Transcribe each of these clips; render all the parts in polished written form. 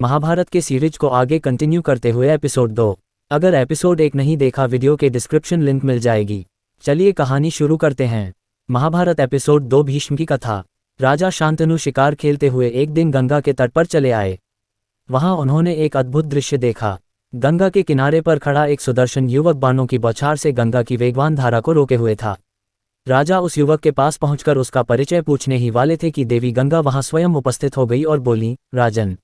महाभारत के सीरीज को आगे कंटिन्यू करते हुए एपिसोड 2। अगर एपिसोड 1 नहीं देखा वीडियो के डिस्क्रिप्शन लिंक मिल जाएगी। चलिए कहानी शुरू करते हैं। महाभारत एपिसोड 2 भीष्म की कथा। राजा शांतनु शिकार खेलते हुए एक दिन गंगा के तट पर चले आए। वहां उन्होंने एक अद्भुत दृश्य देखा। गंगा के किनारे पर खड़ा एक सुदर्शन युवक बाणों की बौछार से गंगा की वेगवान धारा को रोके हुए था। राजा उस युवक के पास पहुंचकर उसका परिचय पूछने ही वाले थे कि देवी गंगा वहां स्वयं उपस्थित हो गई और बोली, राजन,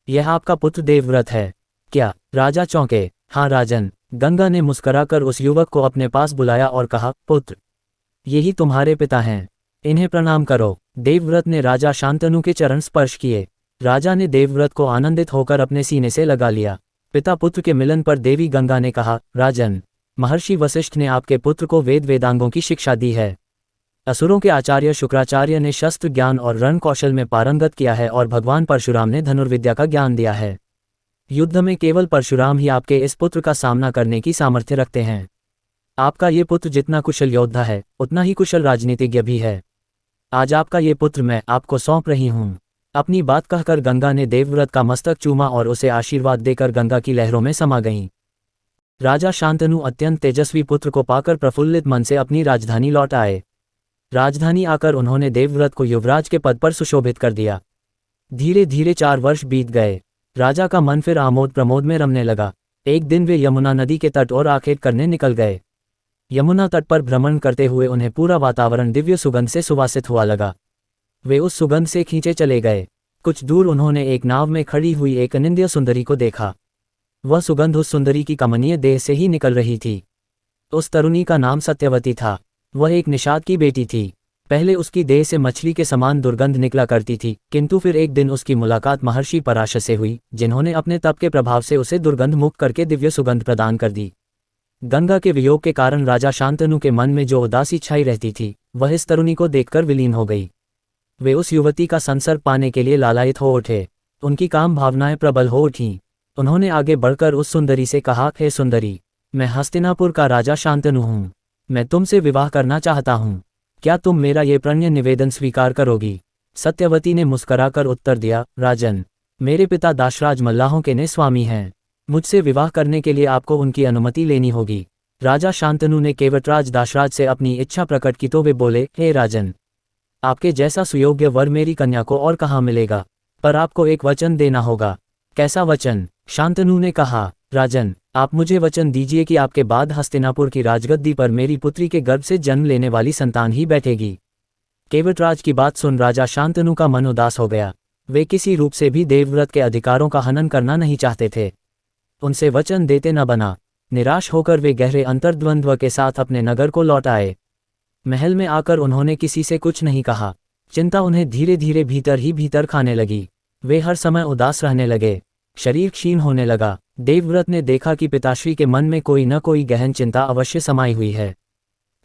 यह आपका पुत्र देवव्रत है क्या? राजा चौंके। हाँ राजन। गंगा ने मुस्कुराकर उस युवक को अपने पास बुलाया और कहा, पुत्र, यही तुम्हारे पिता हैं, इन्हें प्रणाम करो। देवव्रत ने राजा शांतनु के चरण स्पर्श किए। राजा ने देवव्रत को आनंदित होकर अपने सीने से लगा लिया। पिता पुत्र के मिलन पर देवी गंगा ने कहा, राजन, महर्षि वशिष्ठ ने आपके पुत्र को वेद वेदांगों की शिक्षा दी है। असुरों के आचार्य शुक्राचार्य ने शस्त्र ज्ञान और रण कौशल में पारंगत किया है और भगवान परशुराम ने धनुर्विद्या का ज्ञान दिया है। युद्ध में केवल परशुराम ही आपके इस पुत्र का सामना करने की सामर्थ्य रखते हैं। आपका ये पुत्र जितना कुशल योद्धा है उतना ही कुशल राजनीतिज्ञ भी है। आज आपका ये पुत्र मैं आपको सौंप रही हूँ। अपनी बात कहकर गंगा ने देवव्रत का मस्तक चूमा और उसे आशीर्वाद देकर गंगा की लहरों में समा गईं। राजा शांतनु अत्यंत तेजस्वी पुत्र को पाकर प्रफुल्लित मन से अपनी राजधानी लौट आए। राजधानी आकर उन्होंने देवव्रत को युवराज के पद पर सुशोभित कर दिया। धीरे धीरे 4 वर्ष बीत गए। राजा का मन फिर आमोद प्रमोद में रमने लगा। एक दिन वे यमुना नदी के तट और आखेट करने निकल गए। यमुना तट पर भ्रमण करते हुए उन्हें पूरा वातावरण दिव्य सुगंध से सुवासित हुआ लगा। वे उस सुगंध से खींचे चले गए। कुछ दूर उन्होंने एक नाव में खड़ी हुई एक अनिंद्य सुंदरी को देखा। वह सुगंध उस सुंदरी की कमनीय देह से ही निकल रही थी। उस तरुणी का नाम सत्यवती था। वह एक निषाद की बेटी थी। पहले उसकी देह से मछली के समान दुर्गंध निकला करती थी, किंतु फिर एक दिन उसकी मुलाकात महर्षि पराशर से हुई, जिन्होंने अपने तप के प्रभाव से उसे दुर्गंध मुक्त करके दिव्य सुगंध प्रदान कर दी। गंगा के वियोग के कारण राजा शांतनु के मन में जो उदासी छाई रहती थी, वह इस तरुणी को देखकर विलीन हो गई। वे उस युवती का संसर्ग पाने के लिए लालायित हो उठे। उनकी काम भावनाएं प्रबल हो उठीं। उन्होंने आगे बढ़कर उस सुंदरी से कहा, हे सुंदरी, मैं हस्तिनापुर का राजा शांतनु हूँ। मैं तुमसे विवाह करना चाहता हूँ। क्या तुम मेरा ये प्रणय निवेदन स्वीकार करोगी? सत्यवती ने मुस्कुराकर उत्तर दिया, राजन, मेरे पिता दाशराज मल्लाहों के ने स्वामी हैं। मुझसे विवाह करने के लिए आपको उनकी अनुमति लेनी होगी। राजा शांतनु ने केवटराज दाशराज से अपनी इच्छा प्रकट की तो वे बोले, हे राजन, आपके जैसा सुयोग्य वर मेरी कन्या को और कहाँ मिलेगा, पर आपको एक वचन देना होगा। कैसा वचन? शांतनु ने कहा, राजन, आप मुझे वचन दीजिए कि आपके बाद हस्तिनापुर की राजगद्दी पर मेरी पुत्री के गर्भ से जन्म लेने वाली संतान ही बैठेगी। केवटराज की बात सुन राजा शांतनु का मन उदास हो गया। वे किसी रूप से भी देवव्रत के अधिकारों का हनन करना नहीं चाहते थे। उनसे वचन देते न बना। निराश होकर वे गहरे अंतर्द्वंद्व के साथ अपने नगर को लौट आए। महल में आकर उन्होंने किसी से कुछ नहीं कहा। चिंता उन्हें धीरे धीरे भीतर ही भीतर खाने लगी। वे हर समय उदास रहने लगे। शरीर क्षीण होने लगा। देवव्रत ने देखा कि पिताश्री के मन में कोई न कोई गहन चिंता अवश्य समाई हुई है।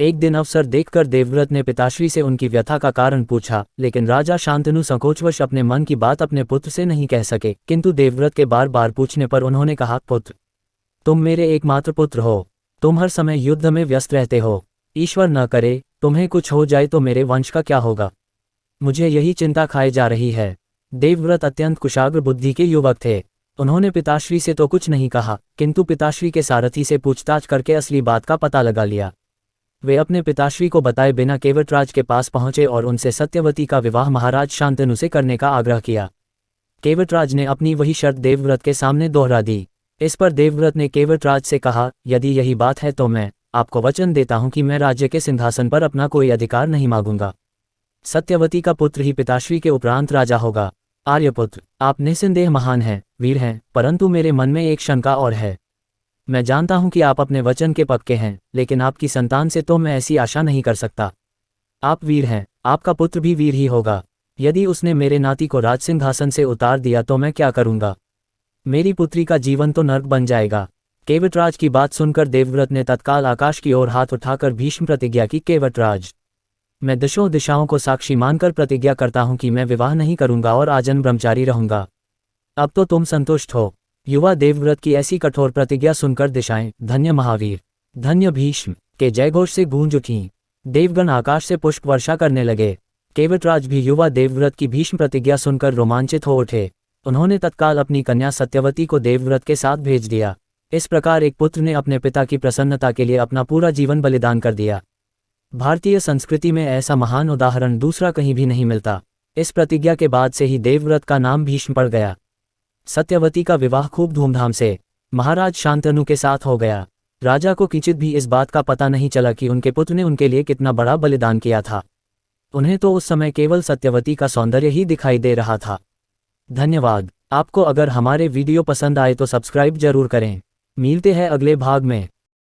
एक दिन अवसर देखकर देवव्रत ने पिताश्री से उनकी व्यथा का कारण पूछा, लेकिन राजा शांतनु संकोचवश अपने मन की बात अपने पुत्र से नहीं कह सके। किंतु देवव्रत के बार बार पूछने पर उन्होंने कहा, पुत्र, तुम मेरे एकमात्र पुत्र हो। तुम हर समय युद्ध में व्यस्त रहते हो। ईश्वर न करे तुम्हें कुछ हो जाए तो मेरे वंश का क्या होगा? मुझे यही चिंता खाए जा रही है। देवव्रत अत्यंत कुशाग्र बुद्धि के युवक थे। उन्होंने पिताश्री से तो कुछ नहीं कहा, किंतु पिताश्री के सारथी से पूछताछ करके असली बात का पता लगा लिया। वे अपने पिताश्री को बताए बिना केवटराज के पास पहुंचे और उनसे सत्यवती का विवाह महाराज शांतनु से करने का आग्रह किया। केवटराज ने अपनी वही शर्त देवव्रत के सामने दोहरा दी। इस पर देवव्रत ने केवटराज से कहा, यदि यही बात है तो मैं आपको वचन देता हूं कि मैं राज्य के सिंहासन पर अपना कोई अधिकार नहीं मांगूंगा। सत्यवती का पुत्र ही पिताश्री के उपरांत राजा होगा। आर्यपुत्र, आप निस्संदेह महान हैं, वीर हैं, परंतु मेरे मन में एक शंका और है। मैं जानता हूं कि आप अपने वचन के पक्के हैं, लेकिन आपकी संतान से तो मैं ऐसी आशा नहीं कर सकता। आप वीर हैं, आपका पुत्र भी वीर ही होगा। यदि उसने मेरे नाती को राजसिंहासन से उतार दिया तो मैं क्या करूंगा? मेरी पुत्री का जीवन तो नर्क बन जाएगा। केवटराज की बात सुनकर देवव्रत ने तत्काल आकाश की ओर हाथ उठाकर भीष्म प्रतिज्ञा की, केवटराज, मैं दशों दिशाओं को साक्षी मानकर प्रतिज्ञा करता हूं कि मैं विवाह नहीं करूंगा और आजन्म ब्रह्मचारी रहूंगा। अब तो तुम संतुष्ट हो। युवा देवव्रत की ऐसी कठोर प्रतिज्ञा सुनकर दिशाएं, धन्य महावीर, धन्य भीष्म के जयघोष से गूंज उठीं। देवगण आकाश से पुष्प वर्षा करने लगे। केवटराज भी युवा देवव्रत की भीष्म प्रतिज्ञा सुनकर रोमांचित हो उठे। उन्होंने तत्काल अपनी कन्या सत्यवती को देवव्रत के साथ भेज दिया। इस प्रकार एक पुत्र ने अपने पिता की प्रसन्नता के लिए अपना पूरा जीवन बलिदान कर दिया। भारतीय संस्कृति में ऐसा महान उदाहरण दूसरा कहीं भी नहीं मिलता। इस प्रतिज्ञा के बाद से ही देवव्रत का नाम भीष्म पड़ गया। सत्यवती का विवाह खूब धूमधाम से महाराज शांतनु के साथ हो गया। राजा को किंचित भी इस बात का पता नहीं चला कि उनके पुत्र ने उनके लिए कितना बड़ा बलिदान किया था। उन्हें तो उस समय केवल सत्यवती का सौंदर्य ही दिखाई दे रहा था। धन्यवाद। आपको अगर हमारे वीडियो पसंद आए तो सब्सक्राइब जरूर करें। मिलते हैं अगले भाग में।